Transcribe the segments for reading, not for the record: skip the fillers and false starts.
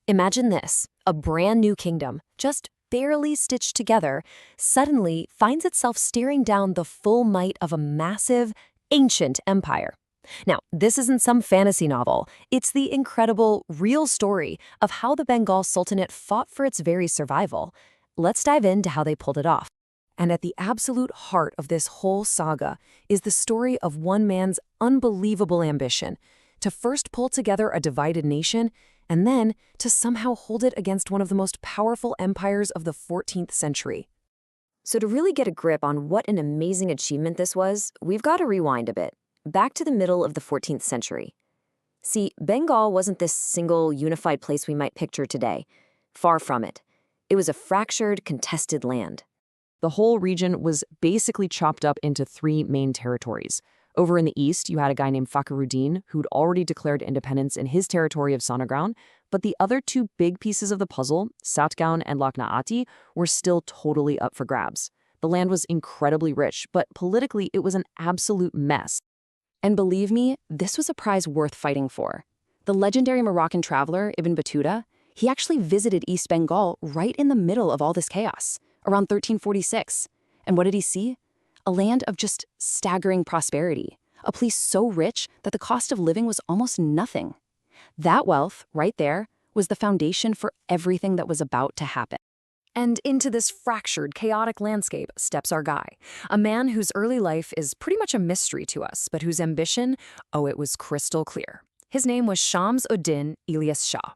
Imagine this, a brand new kingdom, just barely stitched together, suddenly finds itself staring down the full might of a massive, ancient empire. Now, this isn't some fantasy novel. It's the incredible, real story of how the Bengal Sultanate fought for its very survival. Let's dive into how they pulled it off. And at the absolute heart of this whole saga is the story of one man's unbelievable ambition to first pull together a divided nation and then to somehow hold it against one of the most powerful empires of the 14th century. So to really get a grip on what an amazing achievement this was, we've got to rewind a bit, back to the middle of the 14th century. See, Bengal wasn't this single, unified place we might picture today. Far from it. It was a fractured, contested land. The whole region was basically chopped up into three main territories. Over in the east, you had a guy named Fakhr-ud-din who'd already declared independence in his territory of Sonargaon, but the other two big pieces of the puzzle, Satgaon and Lakhnaati, were still totally up for grabs. The land was incredibly rich, but politically it was an absolute mess. And believe me, this was a prize worth fighting for. The legendary Moroccan traveler, Ibn Battuta, he actually visited East Bengal right in the middle of all this chaos, around 1346. And what did he see? A land of just staggering prosperity, a place so rich that the cost of living was almost nothing. That wealth, right there, was the foundation for everything that was about to happen. And into this fractured, chaotic landscape steps our guy, a man whose early life is pretty much a mystery to us, but whose ambition, oh, it was crystal clear. His name was Shams-ud-din Ilyas Shah.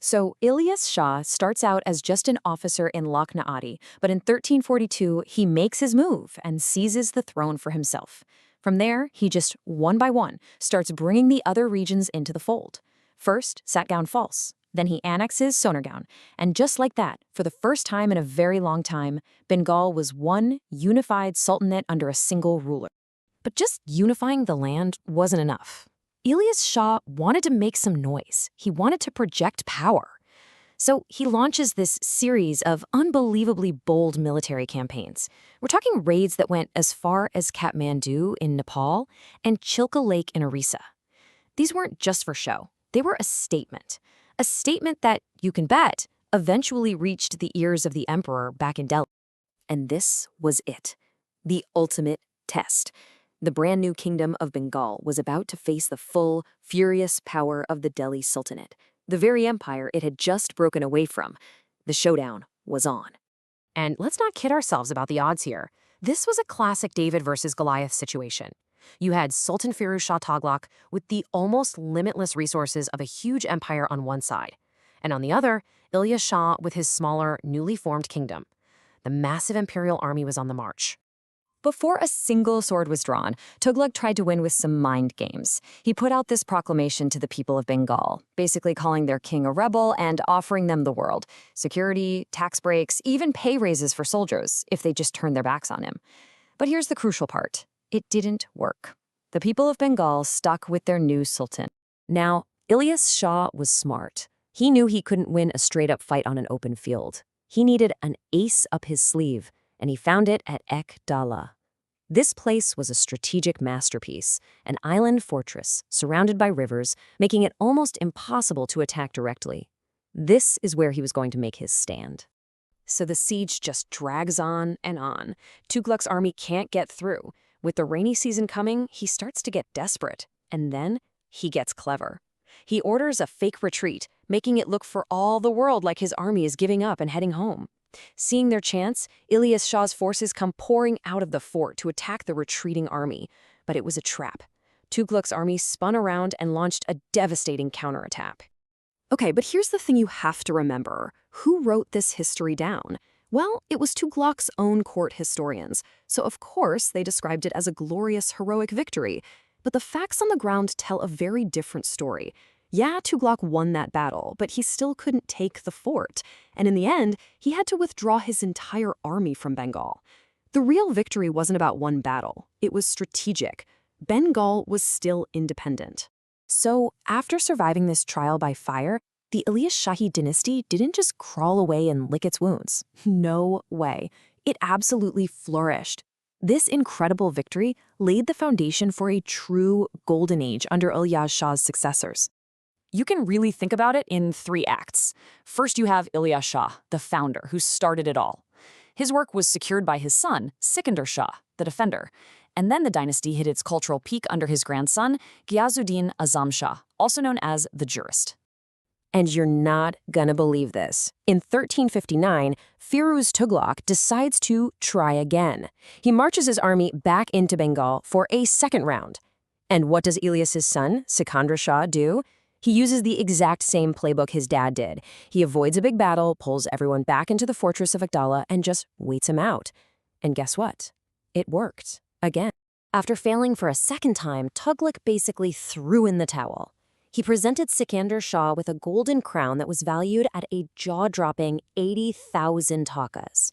So Ilyas Shah starts out as just an officer in Lakhnaati, but in 1342 he makes his move and seizes the throne for himself. From there, he just, one by one, starts bringing the other regions into the fold. First, Satgaon falls. Then he annexes Sonargaon. And just like that, for the first time in a very long time, Bengal was one unified sultanate under a single ruler. But just unifying the land wasn't enough. Ilyas Shah wanted to make some noise. He wanted to project power. So he launches this series of unbelievably bold military campaigns. We're talking raids that went as far as Kathmandu in Nepal and Chilka Lake in Orissa. These weren't just for show. They were a statement. A statement that, you can bet, eventually reached the ears of the emperor back in Delhi. And this was it. The ultimate test. The brand new kingdom of Bengal was about to face the full, furious power of the Delhi Sultanate, the very empire it had just broken away from. The showdown was on. And let's not kid ourselves about the odds here. This was a classic David versus Goliath situation. You had Sultan Firuz Shah Tughlaq with the almost limitless resources of a huge empire on one side, and on the other, Ilyas Shah with his smaller, newly formed kingdom. The massive imperial army was on the march. Before a single sword was drawn, Tughlaq tried to win with some mind games. He put out this proclamation to the people of Bengal, basically calling their king a rebel and offering them the world. Security, tax breaks, even pay raises for soldiers if they just turned their backs on him. But here's the crucial part. It didn't work. The people of Bengal stuck with their new sultan. Now, Ilyas Shah was smart. He knew he couldn't win a straight-up fight on an open field. He needed an ace up his sleeve, and he found it at Ekdala. This place was a strategic masterpiece, an island fortress surrounded by rivers, making it almost impossible to attack directly. This is where he was going to make his stand. So the siege just drags on and on. Tughlaq's army can't get through. With the rainy season coming, he starts to get desperate, and then he gets clever. He orders a fake retreat, making it look for all the world like his army is giving up and heading home. Seeing their chance, Ilyas Shah's forces come pouring out of the fort to attack the retreating army. But it was a trap. Tughlaq's army spun around and launched a devastating counterattack. Okay, but here's the thing you have to remember. Who wrote this history down? Well, it was Tughlaq's own court historians, so of course they described it as a glorious, heroic victory. But the facts on the ground tell a very different story. Yeah, Tughlaq won that battle, but he still couldn't take the fort. And in the end, he had to withdraw his entire army from Bengal. The real victory wasn't about one battle. It was strategic. Bengal was still independent. So, after surviving this trial by fire, the Ilyas Shahi Dynasty didn't just crawl away and lick its wounds. No way. It absolutely flourished. This incredible victory laid the foundation for a true golden age under Ilyas Shah's successors. You can really think about it in 3 acts. First, you have Ilyas Shah, the founder, who started it all. His work was secured by his son, Sikandar Shah, the defender. And then the dynasty hit its cultural peak under his grandson, Ghiyas-ud-din Azam Shah, also known as the jurist. And you're not gonna believe this. In 1359, Firuz Tughlaq decides to try again. He marches his army back into Bengal for a second round. And what does Ilyas's son, Sikandar Shah, do? He uses the exact same playbook his dad did. He avoids a big battle, pulls everyone back into the fortress of Ekdala, and just waits him out. And guess what? It worked. Again. After failing for a second time, Tughlaq basically threw in the towel. He presented Sikandar Shah with a golden crown that was valued at a jaw-dropping 80,000 takas.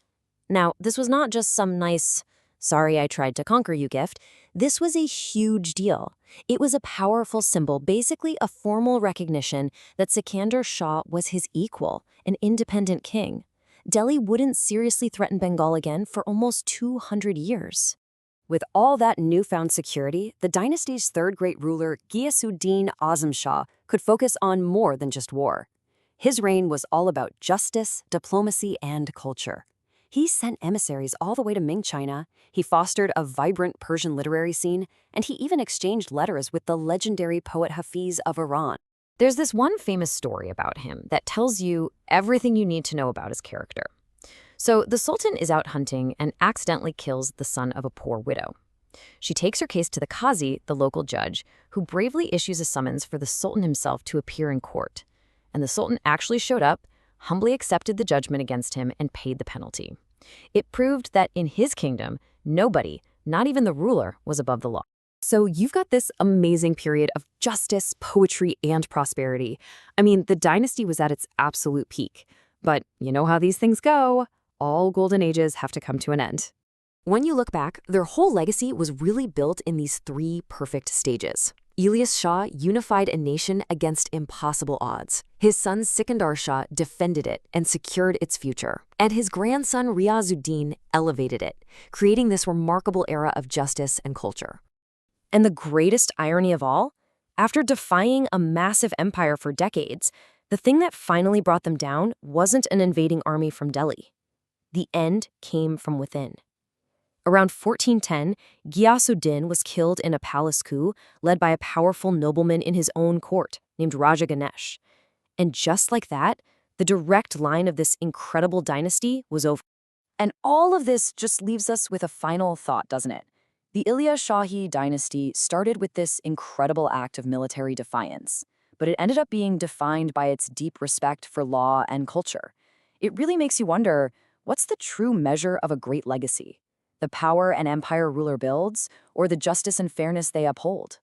Now, this was not just some nice, "sorry I tried to conquer you" gift. This was a huge deal. It was a powerful symbol, basically a formal recognition that Sikandar Shah was his equal, an independent king. Delhi wouldn't seriously threaten Bengal again for almost 200 years. With all that newfound security, the dynasty's third great ruler, Ghiyas-ud-din Azam Shah, could focus on more than just war. His reign was all about justice, diplomacy, and culture. He sent emissaries all the way to Ming China, he fostered a vibrant Persian literary scene, and he even exchanged letters with the legendary poet Hafiz of Iran. There's this one famous story about him that tells you everything you need to know about his character. So the Sultan is out hunting and accidentally kills the son of a poor widow. She takes her case to the Qazi, the local judge, who bravely issues a summons for the Sultan himself to appear in court. And the Sultan actually showed up, humbly accepted the judgment against him, and paid the penalty. It proved that in his kingdom, nobody, not even the ruler, was above the law. So you've got this amazing period of justice, poetry, and prosperity. I mean, the dynasty was at its absolute peak. But you know how these things go. All golden ages have to come to an end. When you look back, their whole legacy was really built in these 3 perfect stages. Ilyas Shah unified a nation against impossible odds. His son Sikandar Shah defended it and secured its future. And his grandson Ghiyas-ud-din elevated it, creating this remarkable era of justice and culture. And the greatest irony of all? After defying a massive empire for decades, the thing that finally brought them down wasn't an invading army from Delhi. The end came from within. Around 1410, Ghiyas-ud-din was killed in a palace coup led by a powerful nobleman in his own court named Raja Ganesh. And just like that, the direct line of this incredible dynasty was over. And all of this just leaves us with a final thought, doesn't it? The Ilyas Shahi Dynasty started with this incredible act of military defiance, but it ended up being defined by its deep respect for law and culture. It really makes you wonder, what's the true measure of a great legacy? The power an empire ruler builds, or the justice and fairness they uphold?